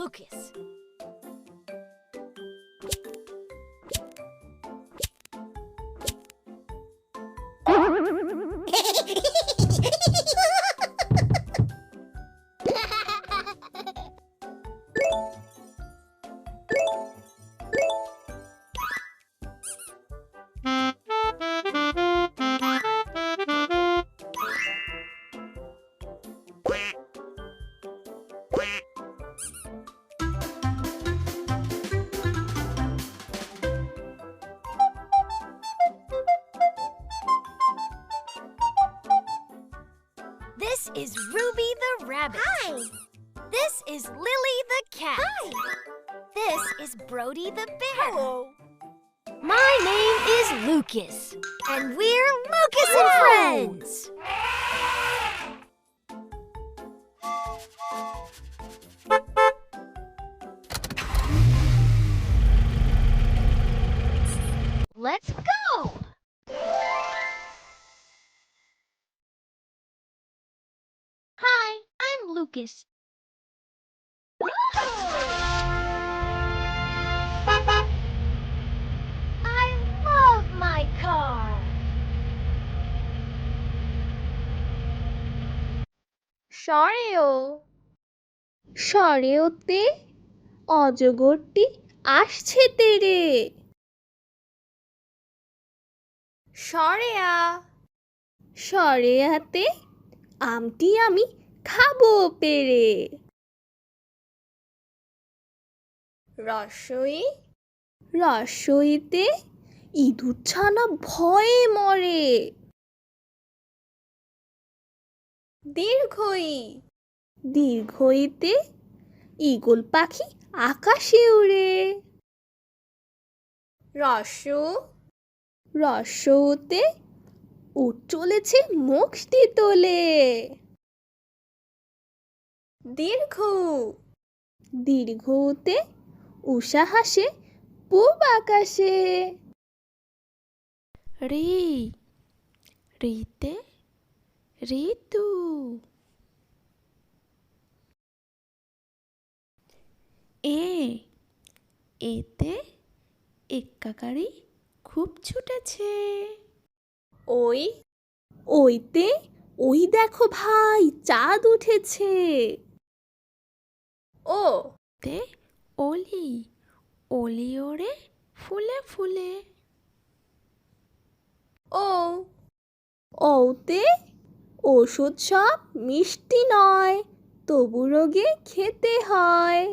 Lucas. This is Ruby the rabbit. Hi. This is Lily the cat. Hi. This is Brody the bear. Hello. My name is Lucas, and we're Lucas and Friends. Let's go! Hi, I'm Lucas. I love my car. সরেওতে অজগরটি আসছে তেরে। সরেয়াতে আমটি আমি খাবো পেরে। রসইতে ইঁদুর ছানা ভয়ে মরে। দীর্ঘইতে ঈগল পাখি আকাশে উড়ে। রসউতে উট চলেছে মুখটি তোলে। দীর্ঘউতে উষা হাসে পূব আকাশে। রিতে ঋতু। এতে এক্কাকারি খুব ছুটেছে। ওইতে ওই দেখো ভাই চাঁদ উঠেছে। তে অলি ওড়ে ফুলে ফুলে। ওতে ওষুধ সব মিষ্টি নয়, তবু রোগে খেতে হয়।